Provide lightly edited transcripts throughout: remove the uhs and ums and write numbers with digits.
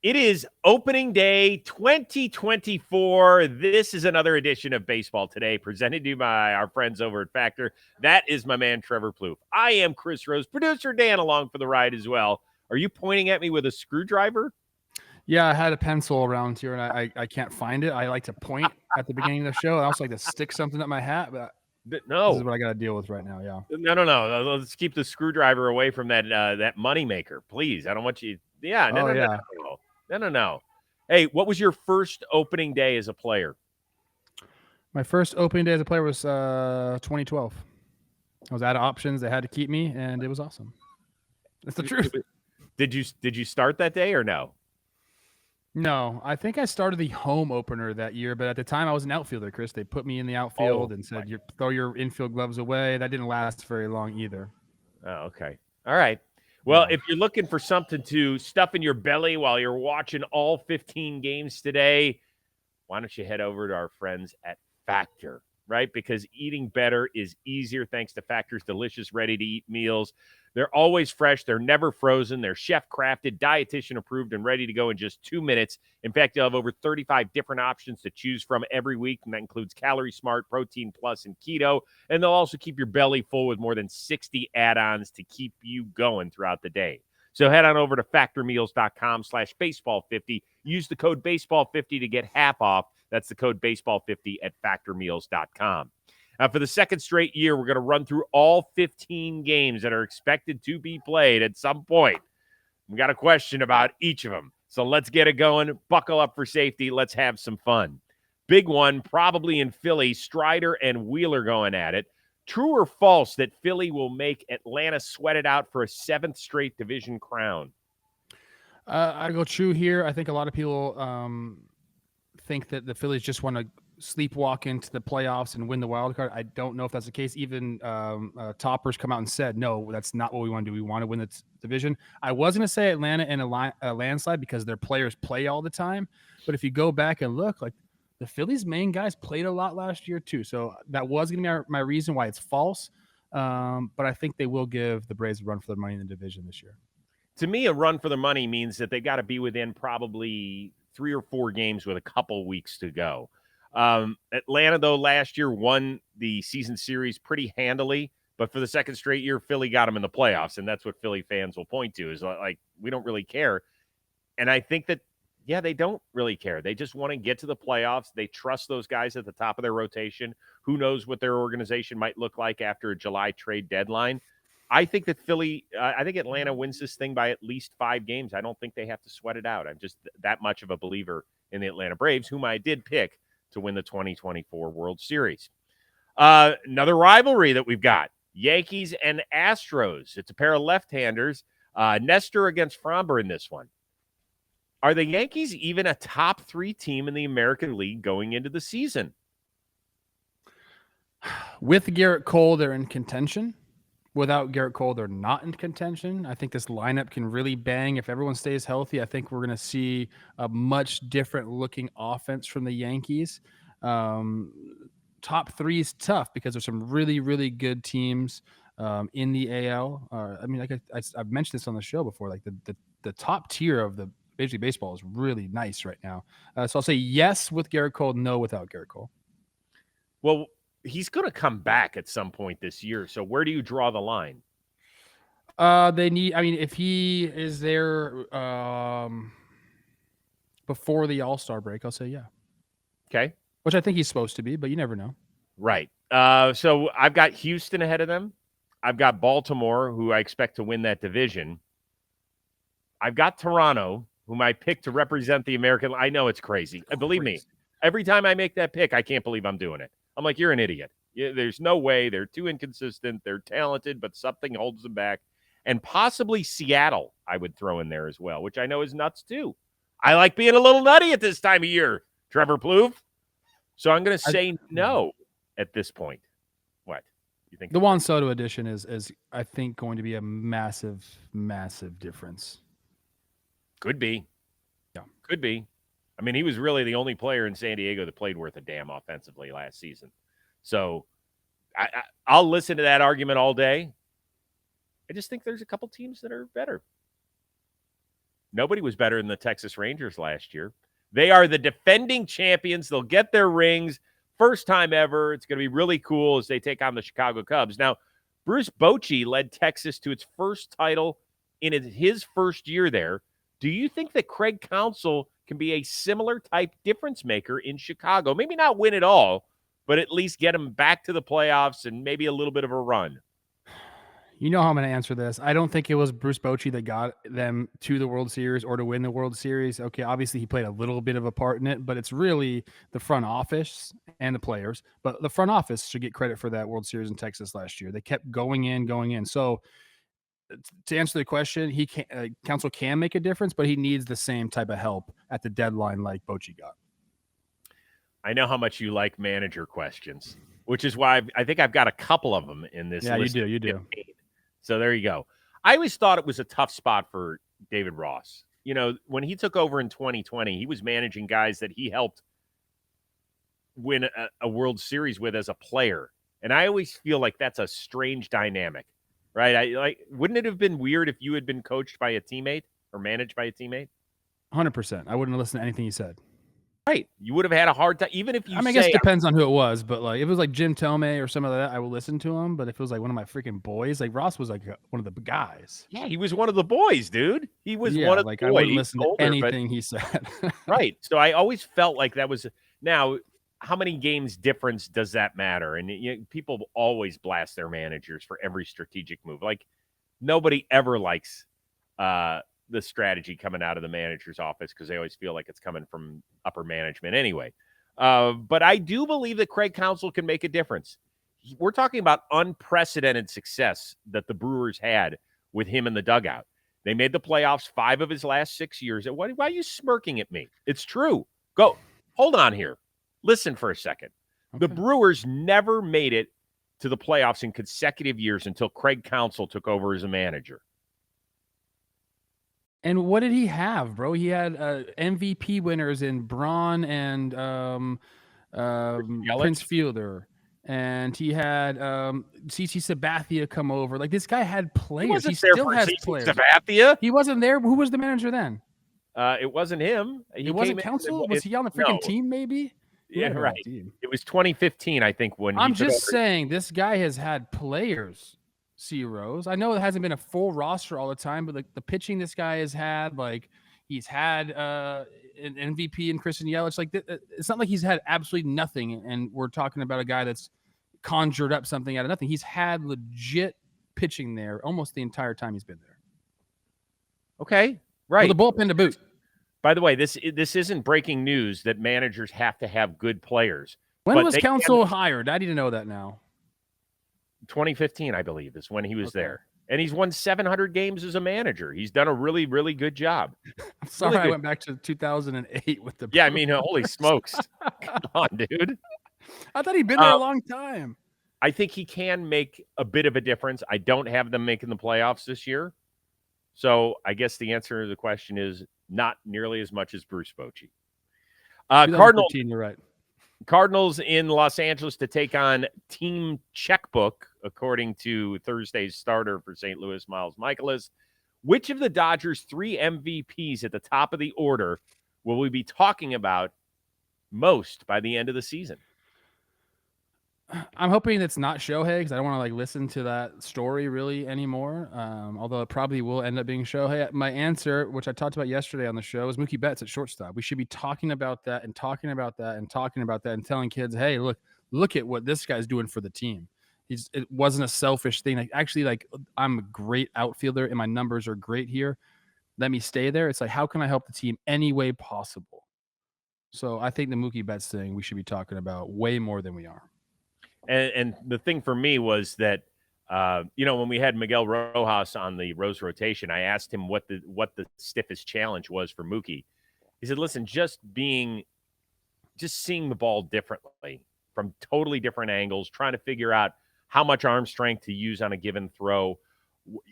It is opening day 2024. This is another edition of Baseball Today presented to you by our friends over at Factor. That is my man, Trevor Plouffe. I am Chris Rose, producer Dan along for the ride as well. Are you pointing at me with a screwdriver? Yeah, I had a pencil around here, and I can't find it. I like to point at the beginning of the show. I also like to stick something up my hat, but this is No. what I got to deal with right now. Yeah. No. Let's keep the screwdriver away from that moneymaker, please. I don't want you. Yeah, Oh, yeah. No. Hey, what was your first opening day as a player? My first opening day as a player was 2012. I was out of options. They had to keep me, and it was awesome. That's the truth. Did you start that day or no? No, I think I started the home opener that year, but at the time I was an outfielder, Chris. They put me in the outfield and said, throw your infield gloves away. That didn't last very long either. Oh, okay. All right. Well, if you're looking for something to stuff in your belly while you're watching all 15 games today, why don't you head over to our friends at Factor, right? Because eating better is easier thanks to Factor's delicious, ready-to-eat meals. They're always fresh. They're never frozen. They're chef-crafted, dietitian-approved, and ready to go in just 2 minutes. In fact, you'll have over 35 different options to choose from every week, and that includes Calorie Smart, Protein Plus, and Keto. And they'll also keep your belly full with more than 60 add-ons to keep you going throughout the day. So head on over to factormeals.com/baseball50. Use the code baseball50 to get half off. That's the code baseball50 at factormeals.com. For the second straight year, we're going to run through all 15 games that are expected to be played at some point. We got a question about each of them. So let's get it going. Buckle up for safety. Let's have some fun. Big one, probably in Philly, Strider and Wheeler going at it. True or false that Philly will make Atlanta sweat it out for a 7th straight division crown? I go true here. I think a lot of people think that the Phillies just want to sleepwalk into the playoffs and win the wild card. I don't know if that's the case. Even Toppers come out and said, no, that's not what we want to do. We want to win the division. I was going to say Atlanta in a landslide because their players play all the time. But if you go back and look, like the Phillies' main guys played a lot last year too. So that was going to be my reason why it's false. But I think they will give the Braves a run for their money in the division this year. To me, a run for the money means that they've got to be within probably 3 or 4 games with a couple weeks to go. Atlanta, though, last year won the season series pretty handily, but for the second straight year, Philly got them in the playoffs, and that's what Philly fans will point to is like, we don't really care. And I think that, yeah, they don't really care. They just want to get to the playoffs. They trust those guys at the top of their rotation. Who knows what their organization might look like after a July trade deadline. I think that I think Atlanta wins this thing by at least 5 games. I don't think they have to sweat it out. I'm just that much of a believer in the Atlanta Braves, whom I did pick to win the 2024 World Series. Another rivalry that we've got, Yankees and Astros. It's a pair of left-handers. Nestor against Framber in this one. Are the Yankees even a top 3 team in the American League going into the season? With Garrett Cole, they're in contention. Without Garrett Cole, they're not in contention. I think this lineup can really bang. If everyone stays healthy, I think we're going to see a much different looking offense from the Yankees. Top 3 is tough because there's some really, really good teams in the AL. I mean, like I've mentioned this on the show before, like the top tier of the Major League Baseball is really nice right now. So I'll say yes with Garrett Cole, no without Garrett Cole. Well, he's going to come back at some point this year. So where do you draw the line? They need. I mean, if he is there before the All-Star break, I'll say yeah. Okay, which I think he's supposed to be, but you never know. Right. So I've got Houston ahead of them. I've got Baltimore, who I expect to win that division. I've got Toronto, whom I picked to represent the American. I know it's crazy. Believe me, every time I make that pick, I can't believe I'm doing it. I'm like, you're an idiot. There's no way. They're too inconsistent. They're talented, but something holds them back. And possibly Seattle, I would throw in there as well, which I know is nuts too. I like being a little nutty at this time of year, Trevor Plouffe. So I'm going to say no at this point. What? You think the Juan Soto edition is I think going to be a massive, massive difference. Could be. Yeah. Could be. I mean, he was really the only player in San Diego that played worth a damn offensively last season. So I'll listen to that argument all day. I just think there's a couple teams that are better. Nobody was better than the Texas Rangers last year. They are the defending champions. They'll get their rings. First time ever. It's going to be really cool as they take on the Chicago Cubs. Now, Bruce Bochy led Texas to its first title in his first year there. Do you think that Craig Counsell can be a similar type difference maker in Chicago? Maybe not win it all, but at least get them back to the playoffs and maybe a little bit of a run. You know how I'm going to answer this. I don't think it was Bruce Bochy that got them to the World Series or to win the World Series. Okay, obviously he played a little bit of a part in it, but it's really the front office and the players. But the front office should get credit for that World Series in Texas last year. They kept going in. So to answer the question, he can Counsell can make a difference, but he needs the same type of help at the deadline like Bochy got. I know how much you like manager questions, which is why I think I've got a couple of them in this list. Yeah, you do. So there you go. I always thought it was a tough spot for David Ross. You know, when he took over in 2020, he was managing guys that he helped win a World Series with as a player. And I always feel like that's a strange dynamic, right? Wouldn't it have been weird if you had been coached by a teammate or managed by a teammate? 100%. I wouldn't listen to anything he said. Right. You would have had a hard time, even if you I guess it depends on who it was, but like if it was like Jim Tomei or some of that, I will listen to him. But if it was like one of my freaking boys, like Ross was like one of the guys. Yeah, he was one of the boys, dude. He was one of the boys. I wouldn't listen to anything he said. Right. So I always felt like that was now. How many games difference does that matter? And people always blast their managers for every strategic move. Like nobody ever likes the strategy coming out of the manager's office because they always feel like it's coming from upper management anyway. But I do believe that Craig Counsell can make a difference. We're talking about unprecedented success that the Brewers had with him in the dugout. They made the playoffs 5 of his last 6 years. Why are you smirking at me? It's true. Go. Hold on here. Listen for a second. Okay. The Brewers never made it to the playoffs in consecutive years until Craig Counsell took over as a manager. And what did he have, bro? He had MVP winners in Braun and Prince Fielder. And he had CC Sabathia come over. Like, this guy had players. He still has players. Sabathia? He wasn't there. Who was the manager then? It wasn't him. It wasn't Counsell? Was he on the freaking team, maybe? Yeah, right. It was 2015, I think, when I'm just saying, this guy has had players. C. Rose. I know it hasn't been a full roster all the time, but like the pitching this guy has had, like he's had an MVP in Christian Yelich. Like it's not like he's had absolutely nothing, and we're talking about a guy that's conjured up something out of nothing. He's had legit pitching there almost the entire time he's been there. Okay, right. With the bullpen to boot. By the way, this isn't breaking news that managers have to have good players. When was Counsell hired? I need to know that now. 2015, I believe, is when he was there. And he's won 700 games as a manager. He's done a really, really good job. I'm sorry I went back to 2008 with the Yeah, I mean, holy smokes. Come on, dude. I thought he'd been there a long time. I think he can make a bit of a difference. I don't have them making the playoffs this year. So I guess the answer to the question is not nearly as much as Bruce Bochy. Cardinals, you're right. Cardinals in Los Angeles to take on Team Checkbook, according to Thursday's starter for St. Louis, Miles Mikolas. Which of the Dodgers' 3 MVPs at the top of the order will we be talking about most by the end of the season? I'm hoping it's not Shohei because I don't want to listen to that story really anymore. Although it probably will end up being Shohei. My answer, which I talked about yesterday on the show, is Mookie Betts at shortstop. We should be talking about that and talking about that and talking about that and telling kids, hey, look at what this guy's doing for the team. It wasn't a selfish thing. Actually, I'm a great outfielder and my numbers are great here. Let me stay there. It's like, how can I help the team any way possible? So I think the Mookie Betts thing we should be talking about way more than we are. And the thing for me was that, when we had Miguel Rojas on the Rose rotation, I asked him what the stiffest challenge was for Mookie. He said, listen, just seeing the ball differently from totally different angles, trying to figure out how much arm strength to use on a given throw.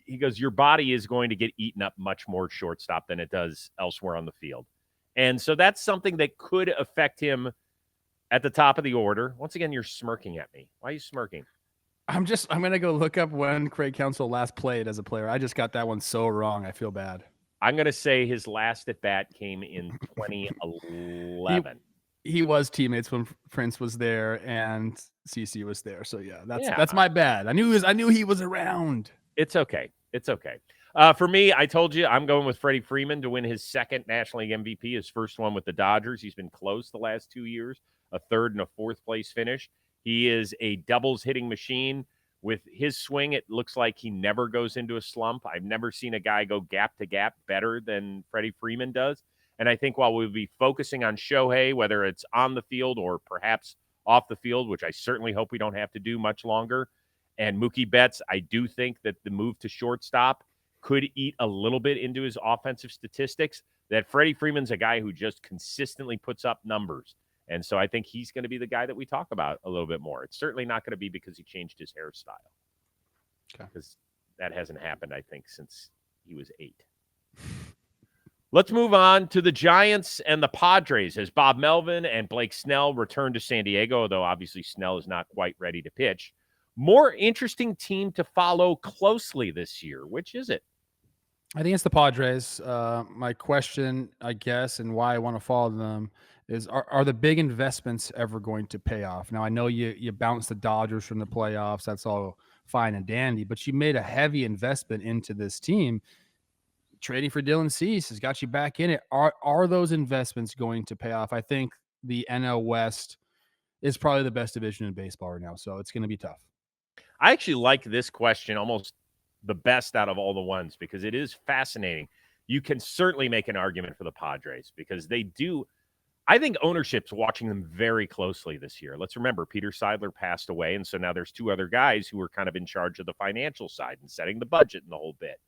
He goes, your body is going to get eaten up much more at shortstop than it does elsewhere on the field. And so that's something that could affect him at the top of the order. Once again, you're smirking at me. Why are you smirking? I'm going to go look up when Craig Counsell last played as a player. I just got that one so wrong. I feel bad. I'm going to say his last at bat came in He 2011. he was teammates when Prince was there and CC was there. So yeah, Yeah, that's my bad. I knew he was around. it's okay. It's okay. For me, I told you I'm going with Freddie Freeman to win his second National League MVP, his first one with the Dodgers. He's been close the last 2 years, a third and a fourth place finish. He is a doubles hitting machine. With his swing, it looks like he never goes into a slump. I've never seen a guy go gap to gap better than Freddie Freeman does. And I think while we'll be focusing on Shohei, whether it's on the field or perhaps off the field, which I certainly hope we don't have to do much longer, and Mookie Betts, I do think that the move to shortstop could eat a little bit into his offensive statistics, that Freddie Freeman's a guy who just consistently puts up numbers. And so I think he's going to be the guy that we talk about a little bit more. It's certainly not going to be because he changed his hairstyle. Okay. Because that hasn't happened, I think, since he was 8. Let's move on to the Giants and the Padres as Bob Melvin and Blake Snell return to San Diego, although obviously Snell is not quite ready to pitch. More interesting team to follow closely this year. Which is it? I think it's the Padres. My question, I guess, and why I want to follow them is: are the big investments ever going to pay off? Now, I know you bounced the Dodgers from the playoffs. That's all fine and dandy, but you made a heavy investment into this team. Trading for Dylan Cease has got you back in it. Are those investments going to pay off? I think the NL West is probably the best division in baseball right now, so it's going to be tough. I actually like this question almost the best out of all the ones because it is fascinating. You can certainly make an argument for the Padres because they do. I think ownership's watching them very closely this year. Let's remember, Peter Seidler passed away, and so now there's 2 other guys who are kind of in charge of the financial side and setting the budget and the whole bit.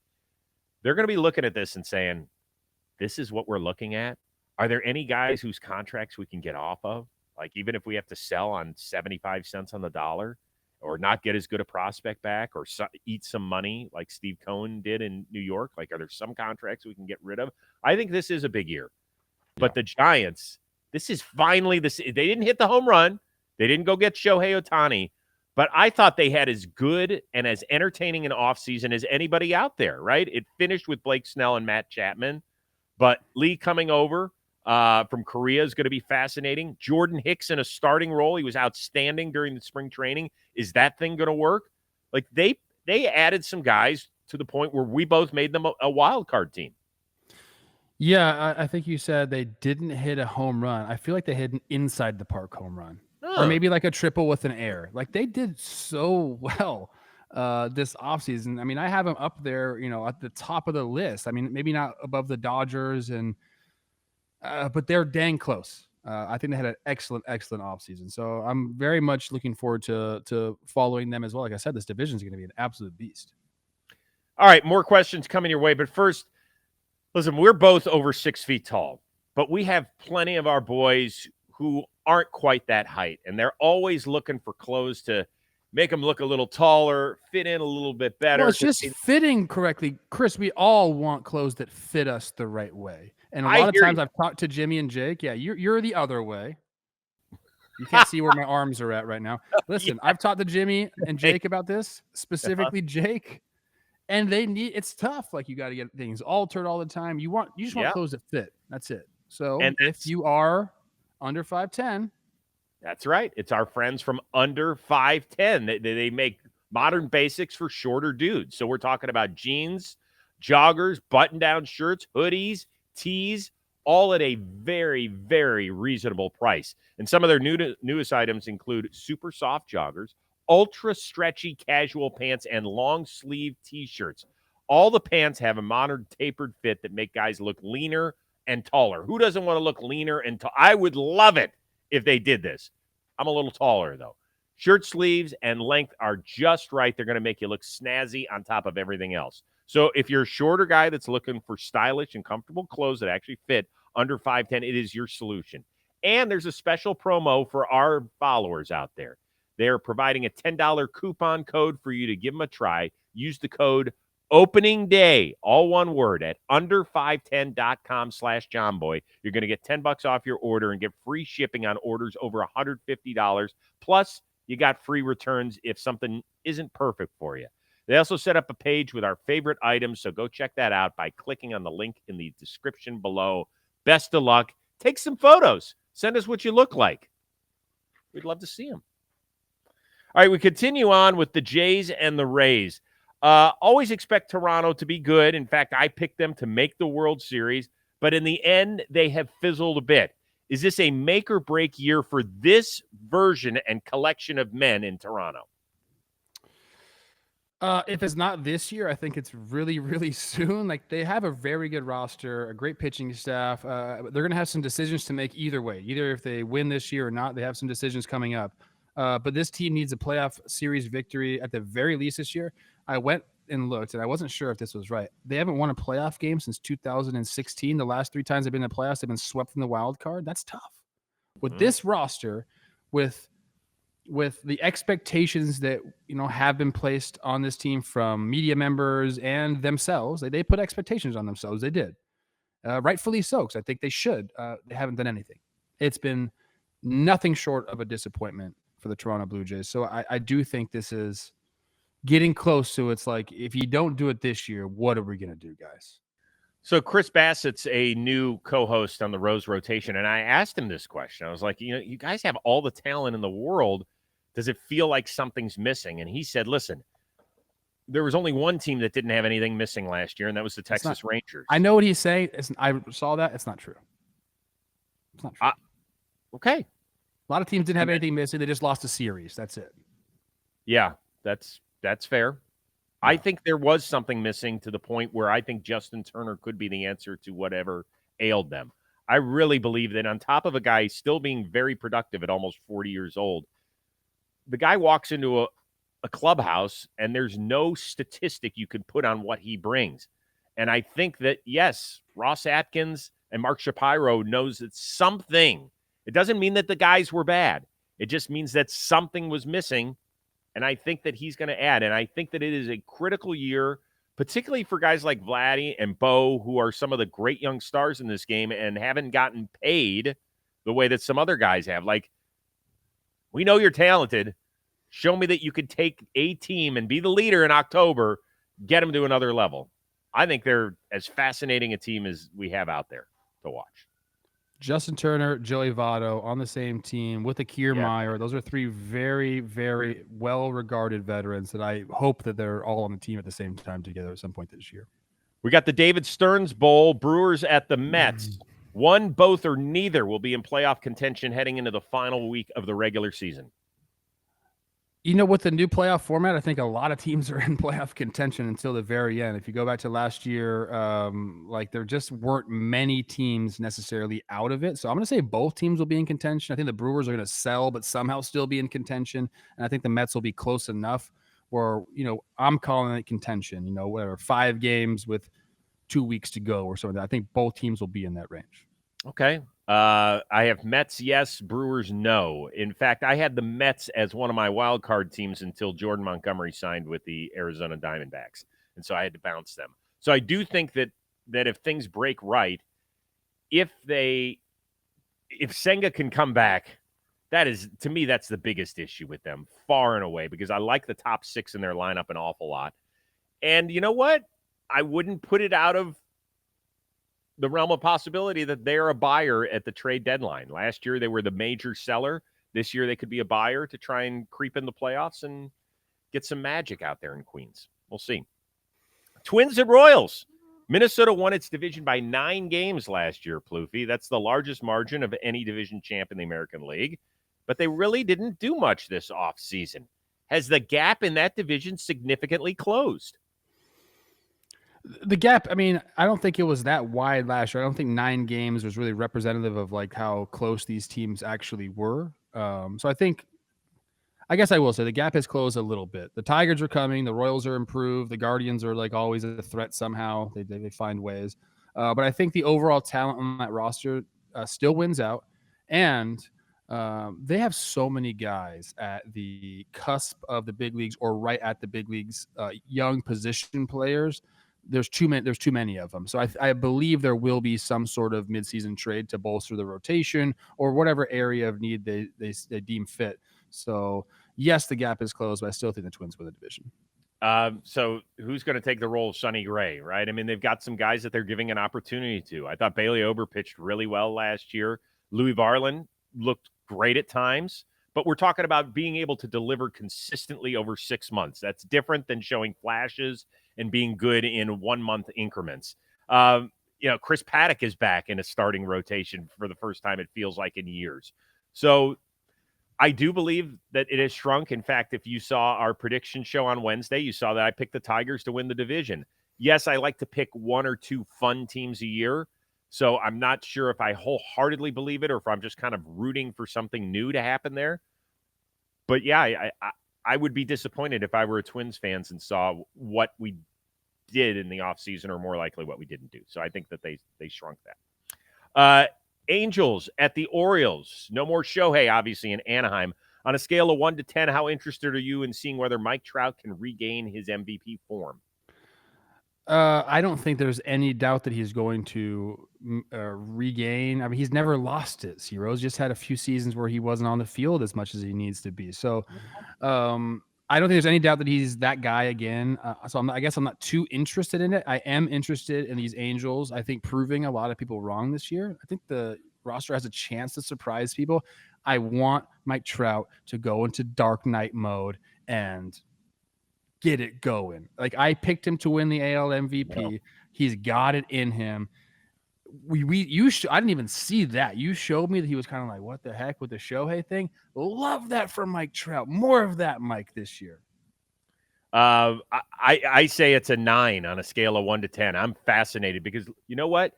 They're going to be looking at this and saying, this is what we're looking at. Are there any guys whose contracts we can get off of? Like, even if we have to sell on 75 cents on the dollar or not get as good a prospect back or eat some money like Steve Cohen did in New York, like, are there some contracts we can get rid of? I think this is a big year. Yeah. But the Giants, this is finally this. They didn't hit the home run. They didn't go get Shohei Ohtani. But I thought they had as good and as entertaining an offseason as anybody out there, right? It finished with Blake Snell and Matt Chapman. But Lee coming over from Korea is going to be fascinating. Jordan Hicks in a starting role. He was outstanding during the spring training. Is that thing going to work? Like, they added some guys to the point where we both made them a wild card team. Yeah, I think you said they didn't hit a home run. I feel like they hit an inside the park home run. Or maybe like a triple with an air. Like, they did so well this offseason. I mean, I have them up there, at the top of the list. I mean, maybe not above the Dodgers, but they're dang close. I think they had an excellent offseason. So I'm very much looking forward to following them as well. Like I said, this division is going to be an absolute beast. All right, more questions coming your way. But first, listen, we're both over 6 feet tall, but we have plenty of our boys who aren't quite that height, and they're always looking for clothes to make them look a little taller, fit in a little bit better. Well, it's just fitting correctly. Chris, we all want clothes that fit us the right way. And a lot of times I've talked to Jimmy and Jake. Yeah, you're the other way. You can't see where my arms are at right now. Listen, I've talked to Jimmy and Jake about this, specifically Jake, and it's tough. Like, you got to get things altered all the time. You just want clothes that fit. That's it. So if you are under 5'10", that's right. It's our friends from under 5'10". They make modern basics for shorter dudes. So we're talking about jeans, joggers, button-down shirts, hoodies, tees, all at a very, very reasonable price. And some of their newest items include super soft joggers, ultra stretchy casual pants, and long sleeve T-shirts. All the pants have a modern tapered fit that make guys look leaner and taller. Who doesn't want to look leaner and tall? I would love it if they did this. I'm a little taller, though. Shirt sleeves and length are just right. They're going to make you look snazzy on top of everything else. So if you're a shorter guy that's looking for stylish and comfortable clothes that actually fit under 5'10", it is your solution. And there's a special promo for our followers out there. They're providing a $10 coupon code for you to give them a try. Use the code Opening Day, all one word, at under510.com/JohnBoy. You're going to get $10 off your order and get free shipping on orders over $150. Plus, you got free returns if something isn't perfect for you. They also set up a page with our favorite items, so go check that out by clicking on the link in the description below. Best of luck. Take some photos. Send us what you look like. We'd love to see them. All right, we continue on with the Jays and the Rays. Always expect Toronto to be good. In fact, I picked them to make the World Series, but in the end, they have fizzled a bit. Is this a make or break year for this version and collection of men in Toronto? If it's not this year, I think it's really, really soon. Like, they have a very good roster, a great pitching staff. They're going to have some decisions to make either way. Either if they win this year or not, they have some decisions coming up. But this team needs a playoff series victory at the very least this year. I went and looked, and I wasn't sure if this was right. They haven't won a playoff game since 2016. The last 3 times they've been in the playoffs, they've been swept from the wild card. That's tough. With this roster, with the expectations that have been placed on this team from media members and themselves, they put expectations on themselves. They did, rightfully so, because I think they should. They haven't done anything. It's been nothing short of a disappointment for the Toronto Blue Jays. So I do think this is getting close to, it's like, if you don't do it this year, what are we going to do, guys? So Chris Bassett's a new co-host on the Rose rotation, and I asked him this question. I was like, you guys have all the talent in the world. Does it feel like something's missing? And he said, listen, there was only one team that didn't have anything missing last year, and that was the Texas Rangers. I know what he's saying. I saw that. It's not true. It's not true. Okay. A lot of teams didn't have anything missing. They just lost a series. That's it. Yeah, that's fair. Yeah. I think there was something missing to the point where I think Justin Turner could be the answer to whatever ailed them. I really believe that on top of a guy still being very productive at almost 40 years old, the guy walks into a clubhouse and there's no statistic you could put on what he brings. And I think that, yes, Ross Atkins and Mark Shapiro knows that something. It doesn't mean that the guys were bad. It just means that something was missing. And I think that he's going to add. And I think that it is a critical year, particularly for guys like Vladdy and Bo, who are some of the great young stars in this game and haven't gotten paid the way that some other guys have. Like, we know you're talented. Show me that you could take a team and be the leader in October, get them to another level. I think they're as fascinating a team as we have out there to watch. Justin Turner, Joey Votto on the same team with Akir Meyer. Those are 3 very, very well-regarded veterans that I hope that they're all on the team at the same time together at some point this year. We got the David Stearns Bowl, Brewers at the Mets. One, both, or neither will be in playoff contention heading into the final week of the regular season. With the new playoff format, I think a lot of teams are in playoff contention until the very end. If you go back to last year, there just weren't many teams necessarily out of it. So I'm going to say both teams will be in contention. I think the Brewers are going to sell, but somehow still be in contention. And I think the Mets will be close enough where, I'm calling it contention, 5 games with 2 weeks to go or something. I think both teams will be in that range. Okay. I have Mets, yes. Brewers, no. In fact, I had the Mets as one of my wild card teams until Jordan Montgomery signed with the Arizona Diamondbacks, and so I had to bounce them. So I do think that if things break right, if Senga can come back, that is, to me, that's the biggest issue with them, far and away, because I like the top 6 in their lineup an awful lot. And you know what? I wouldn't put it out of the realm of possibility that they're a buyer at the trade deadline. Last year, they were the major seller. This year, they could be a buyer to try and creep in the playoffs and get some magic out there in Queens. We'll see. Twins and Royals. Minnesota won its division by 9 games last year, Plouffe. That's the largest margin of any division champ in the American League. But they really didn't do much this offseason. Has the gap in that division significantly closed? The gap, I mean, I don't think it was that wide last year. I don't think 9 games was really representative of how close these teams actually were. So I guess I will say the gap has closed a little bit. The Tigers are coming. The Royals are improved. The Guardians are always a threat somehow. They find ways. But I think the overall talent on that roster still wins out. And they have so many guys at the cusp of the big leagues or right at the big leagues, young position players. There's too many of them. So I believe there will be some sort of midseason trade to bolster the rotation or whatever area of need they deem fit. So yes, the gap is closed, but I still think the Twins win the division. So who's going to take the role of Sonny Gray, right? I mean, they've got some guys that they're giving an opportunity to. I thought Bailey Ober pitched really well last year. Louis Varland looked great at times, but we're talking about being able to deliver consistently over 6 months. That's different than showing flashes and being good in 1 month increments. Chris Paddock is back in a starting rotation for the first time, it feels like, in years. So I do believe that it has shrunk. In fact, if you saw our prediction show on Wednesday, you saw that I picked the Tigers to win the division. Yes, I like to pick one or two fun teams a year. So I'm not sure if I wholeheartedly believe it or if I'm just kind of rooting for something new to happen there. But yeah, I would be disappointed if I were a Twins fan and saw what we did in the offseason, or more likely what we didn't do. So I think that they shrunk that. Angels at the Orioles. No more Shohei, obviously, in Anaheim. On a scale of 1 to 10, how interested are you in seeing whether Mike Trout can regain his MVP form? I don't think there's any doubt that he's going to regain. I mean, he's never lost it. Rose just had a few seasons where he wasn't on the field as much as he needs to be. So I don't think there's any doubt that he's that guy again. So I guess I'm not too interested in it. I am interested in these Angels. I think proving a lot of people wrong this year. I think the roster has a chance to surprise people. I want Mike Trout to go into Dark Knight mode and get it going. Like, I picked him to win the AL MVP. Yeah. He's got it in him. I didn't even see that. You showed me that he was kind of like, what the heck with the Shohei thing? Love that from Mike Trout. More of that, Mike, this year. I say it's a 9 on a scale of 1 to 10. I'm fascinated because you know what?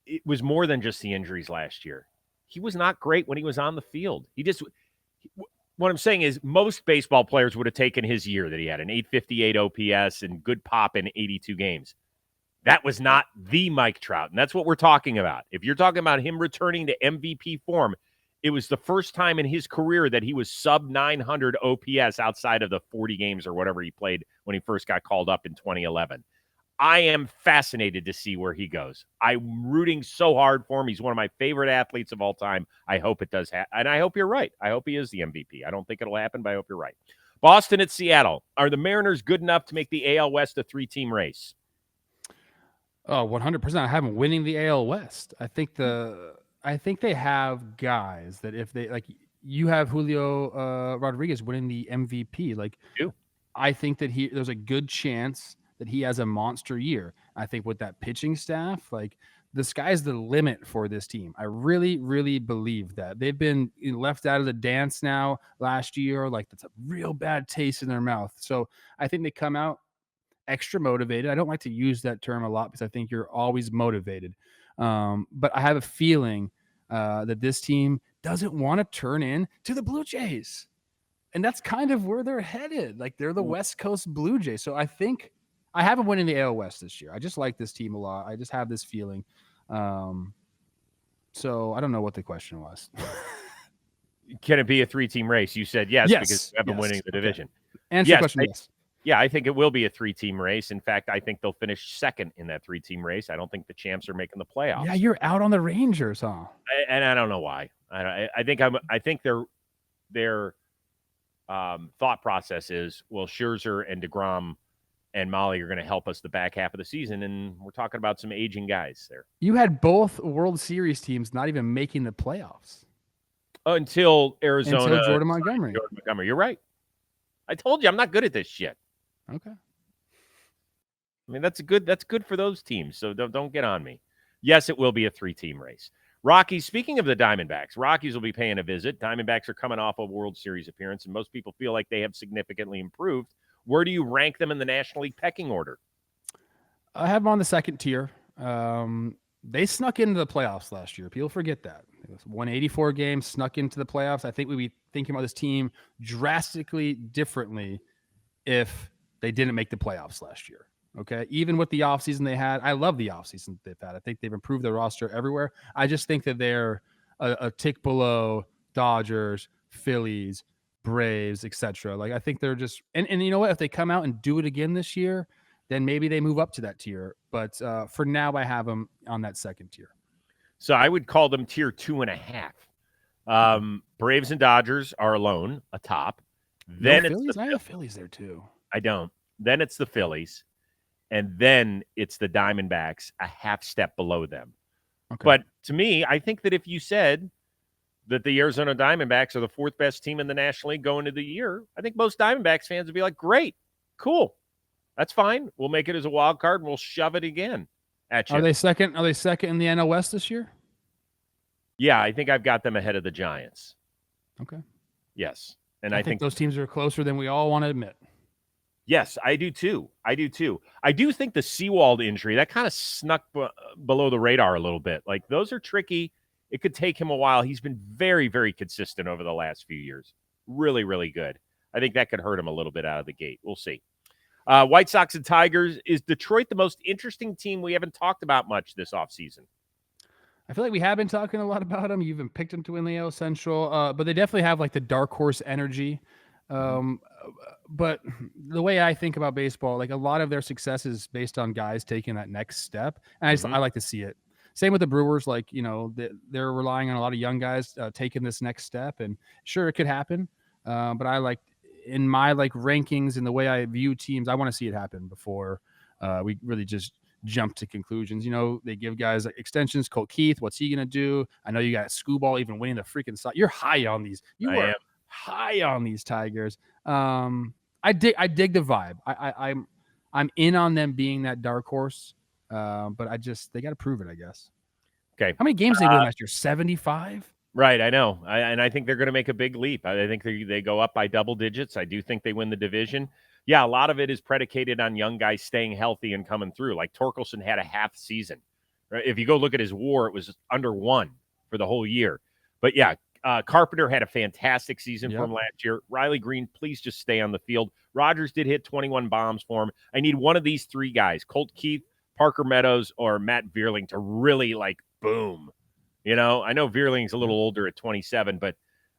It was more than just the injuries last year. He was not great when he was on the field. What I'm saying is most baseball players would have taken his year that he had an 858 OPS and good pop in 82 games. That was not the Mike Trout, and that's what we're talking about. If you're talking about him returning to MVP form, it was the first time in his career that he was sub 900 OPS outside of the 40 games or whatever he played when he first got called up in 2011. I am fascinated to see where he goes. I'm rooting so hard for him. He's one of my favorite athletes of all time. I hope it does happen. And I hope you're right. I hope he is the MVP. I don't think it'll happen, but I hope you're right. Boston at Seattle. Are the Mariners good enough to make the AL West a 3-team race? Oh, 100%. I have them winning the AL West. I think they have guys that if they, like, you have Julio Rodriguez winning the MVP. Like, I think that there's a good chance that he has a monster year. I think with that pitching staff, like, the sky's the limit for this team. I really, really believe that. They've been left out of the dance now last year. Like, that's a real bad taste in their mouth. So I think they come out extra motivated. I don't like to use that term a lot because I think you're always motivated. But I have a feeling that this team doesn't want to turn in to the Blue Jays. And that's kind of where they're headed. Like, they're the West Coast Blue Jays. So I think I have them winning the AL West this year. I just like this team a lot. I just have this feeling. So I don't know what the question was. Can it be a 3-team race? You said yes because you have them winning the division. Okay. Answer the question, yes. Yeah, I think it will be a 3-team race. In fact, I think they'll finish second in that 3-team race. I don't think the champs are making the playoffs. Yeah, you're out on the Rangers, huh? And I don't know why. I think their thought process is, well, Scherzer and DeGrom and Molly are going to help us the back half of the season, and we're talking about some aging guys there. You had both World Series teams not even making the playoffs until Arizona. Until Jordan Montgomery. You're right. I told you I'm not good at this shit. Okay. I mean, that's good for those teams, so don't get on me. Yes, it will be a 3-team race. Rockies, speaking of the Diamondbacks, Rockies will be paying a visit. Diamondbacks are coming off a World Series appearance, and most people feel like they have significantly improved. Where do you rank them in the National League pecking order? I have them on the second tier. They snuck into the playoffs last year. People forget that. It was 184 games, snuck into the playoffs. I think we'd be thinking about this team drastically differently if they didn't make the playoffs last year. Okay. Even with the offseason they had, I love the offseason they've had. I think they've improved their roster everywhere. I just think that they're a tick below Dodgers, Phillies, Braves, etc. Like, I think they're just, and you know what? If they come out and do it again this year, then maybe they move up to that tier. But for now, I have them on that second tier. So I would call them tier 2.5. Braves and Dodgers are alone atop. Then Phillies? I have Phillies there too. I don't. then it's the Phillies, and then it's the Diamondbacks a half step below them. Okay. But to me, I think that if you said that the Arizona Diamondbacks are the fourth best team in the National League going into the year, I think most Diamondbacks fans would be like, great, cool. That's fine. We'll make it as a wild card and we'll shove it again at you. Are they second in the NL West this year? Yeah, I think I've got them ahead of the Giants. Okay. Yes. And I think those teams are closer than we all want to admit. Yes, I do too. I do think the Seawald injury, that kind of snuck below the radar a little bit. Like, those are tricky. It could take him a while. He's been very, very consistent over the last few years. Really, really good. I think that could hurt him a little bit out of the gate. We'll see. White Sox and Tigers. Is Detroit the most interesting team we haven't talked about much this offseason? I feel like we have been talking a lot about them. You even picked them to win the AL Central, but they definitely have like the dark horse energy. But the way I think about baseball, like a lot of their success is based on guys taking that next step, and I like to see it. Same with the Brewers, like they're relying on a lot of young guys taking this next step, and sure it could happen. But I like in my like rankings and the way I view teams, I want to see it happen before we really just jump to conclusions. They give guys like extensions. Colt Keith, what's he gonna do? I know you got Screwball even winning the freaking side. You're high on these. You are high on these Tigers. I dig the vibe. I'm in on them being that dark horse. But they got to prove it, I guess. Okay. How many games they win last year? 75? Right, I know. And I think they're going to make a big leap. I think they go up by double digits. I do think they win the division. Yeah, a lot of it is predicated on young guys staying healthy and coming through. Like Torkelson had a half season. Right? If you go look at his WAR, it was under 1 for the whole year. But yeah, Carpenter had a fantastic season for him last year. Riley Green, please just stay on the field. Rogers did hit 21 bombs for him. I need one of these three guys, Colt Keith, Parker Meadows, or Matt Vierling, to really like boom. I know Vierling's a little older at 27, but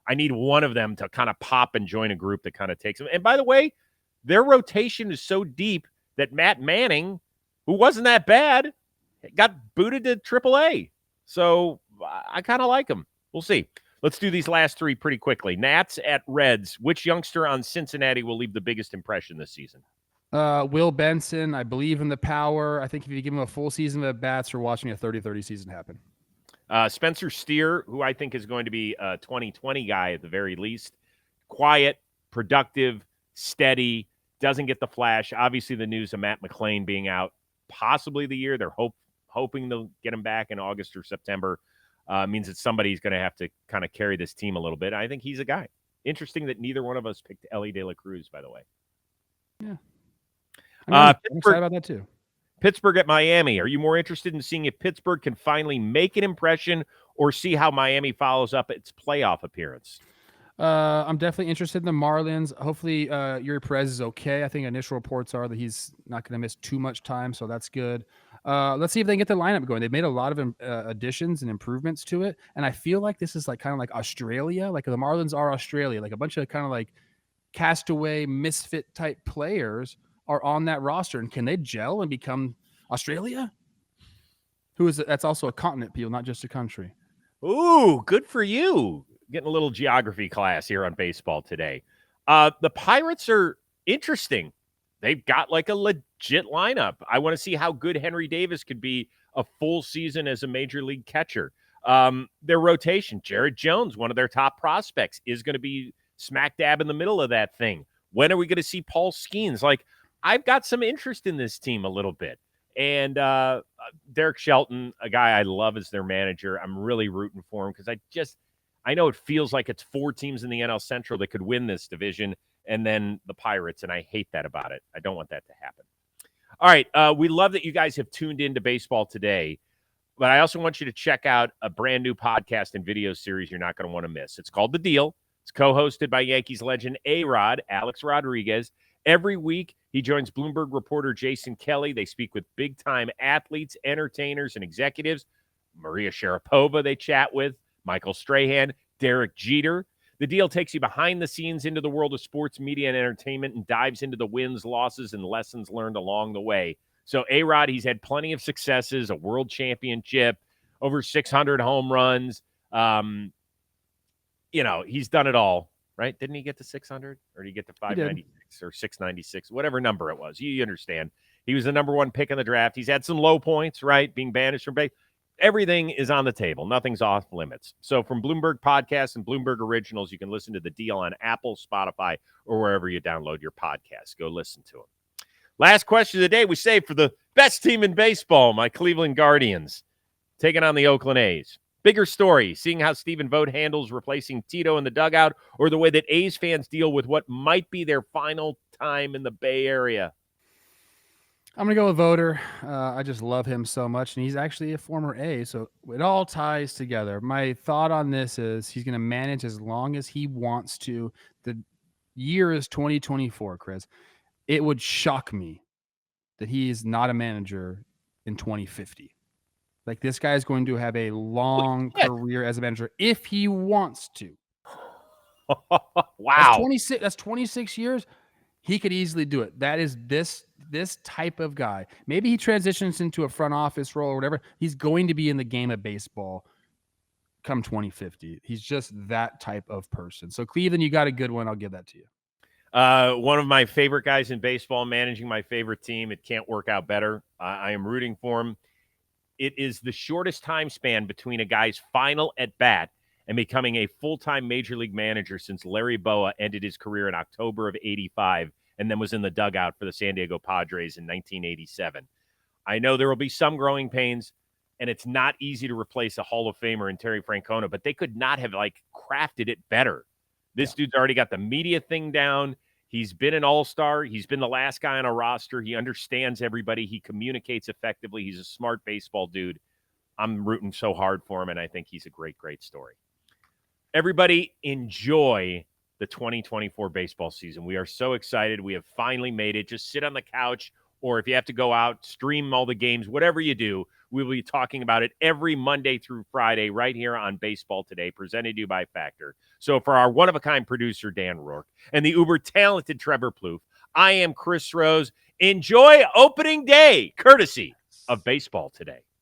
I need one of them to kind of pop and join a group that kind of takes them. And by the way, their rotation is so deep that Matt Manning, who wasn't that bad, got booted to AAA. So I kind of like him. We'll see. Let's do these last three pretty quickly. Nats at Reds. Which youngster on Cincinnati will leave the biggest impression this season? Will Benson. I believe in the power. I think if you give him a full season of at-bats, you're watching a 30-30 season happen. Spencer Steer, who I think is going to be a 2020 guy at the very least. Quiet, productive, steady, doesn't get the flash. Obviously, the news of Matt McClain being out possibly the year. They're hoping they'll get him back in August or September. Means that somebody's going to have to kind of carry this team a little bit. I think he's a guy. Interesting that neither one of us picked Ellie De La Cruz, by the way. Yeah. I'm excited about that too. Pittsburgh at Miami. Are you more interested in seeing if Pittsburgh can finally make an impression or see how Miami follows up its playoff appearance? I'm definitely interested in the Marlins. Hopefully, Yuri Perez is okay. I think initial reports are that he's not going to miss too much time, so that's good. Let's see if they can get the lineup going. They've made a lot of additions and improvements to it, and I feel like this is like kind of like Australia. Like the Marlins are Australia. Like a bunch of kind of like castaway misfit type players are on that roster, and can they gel and become Australia? That's also a continent, people, not just a country. Ooh, good for you. Getting a little geography class here on baseball today. The Pirates are interesting. They've got like a legit lineup. I want to see how good Henry Davis could be a full season as a major league catcher. Their rotation, Jared Jones, one of their top prospects, is going to be smack dab in the middle of that thing. When are we going to see Paul Skeens? Like, I've got some interest in this team a little bit. And Derek Shelton, a guy I love as their manager, I'm really rooting for him because I know it feels like it's 4 teams in the NL Central that could win this division and then the Pirates, and I hate that about it. I don't want that to happen. All right, we love that you guys have tuned into baseball today, but I also want you to check out a brand new podcast and video series you're not going to want to miss. It's called The Deal. It's co-hosted by Yankees legend A-Rod, Alex Rodriguez. Every week, he joins Bloomberg reporter Jason Kelly. They speak with big-time athletes, entertainers, and executives. Maria Sharapova they chat with, Michael Strahan, Derek Jeter. The Deal takes you behind the scenes into the world of sports, media, and entertainment and dives into the wins, losses, and lessons learned along the way. So A-Rod, he's had plenty of successes, a world championship, over 600 home runs. He's done it all. right? Didn't he get to 600 or did he get to He did. 596 or 696, whatever number it was? You understand. He was the number one pick in the draft. He's had some low points, right? Being banished from base. Everything is on the table. Nothing's off limits. So from Bloomberg Podcasts and Bloomberg Originals, you can listen to The Deal on Apple, Spotify, or wherever you download your podcasts. Go listen to them. Last question of the day we saved for the best team in baseball, my Cleveland Guardians, taking on the Oakland A's. Bigger story, seeing how Stephen Vogt handles replacing Tito in the dugout, or the way that A's fans deal with what might be their final time in the Bay Area. I'm going to go with Voter. I just love him so much, and he's actually a former A, so it all ties together. My thought on this is he's going to manage as long as he wants to. The year is 2024, Chris. It would shock me that he is not a manager in 2050. Like, this guy is going to have a long career as a manager if he wants to. Wow. That's 26 years. He could easily do it. That is this type of guy. Maybe he transitions into a front office role or whatever. He's going to be in the game of baseball come 2050. He's just that type of person. So Cleveland, you got a good one. I'll give that to you. One of my favorite guys in baseball, managing my favorite team. It can't work out better. I am rooting for him. It is the shortest time span between a guy's final at bat and becoming a full-time major league manager since Larry Bowa ended his career in October of 85 and then was in the dugout for the San Diego Padres in 1987. I know there will be some growing pains, and it's not easy to replace a Hall of Famer in Terry Francona, but they could not have, crafted it better. This dude's already got the media thing down. He's been an all-star. He's been the last guy on a roster. He understands everybody. He communicates effectively. He's a smart baseball dude. I'm rooting so hard for him, and I think he's a great, great story. Everybody enjoy the 2024 baseball season. We are so excited. We have finally made it. Just sit on the couch, or if you have to go out, stream all the games, whatever you do. We will be talking about it every Monday through Friday right here on Baseball Today, presented to you by Factor. So for our one-of-a-kind producer, Dan Rourke, and the uber-talented Trevor Plouffe, I am Chris Rose. Enjoy opening day, courtesy of Baseball Today.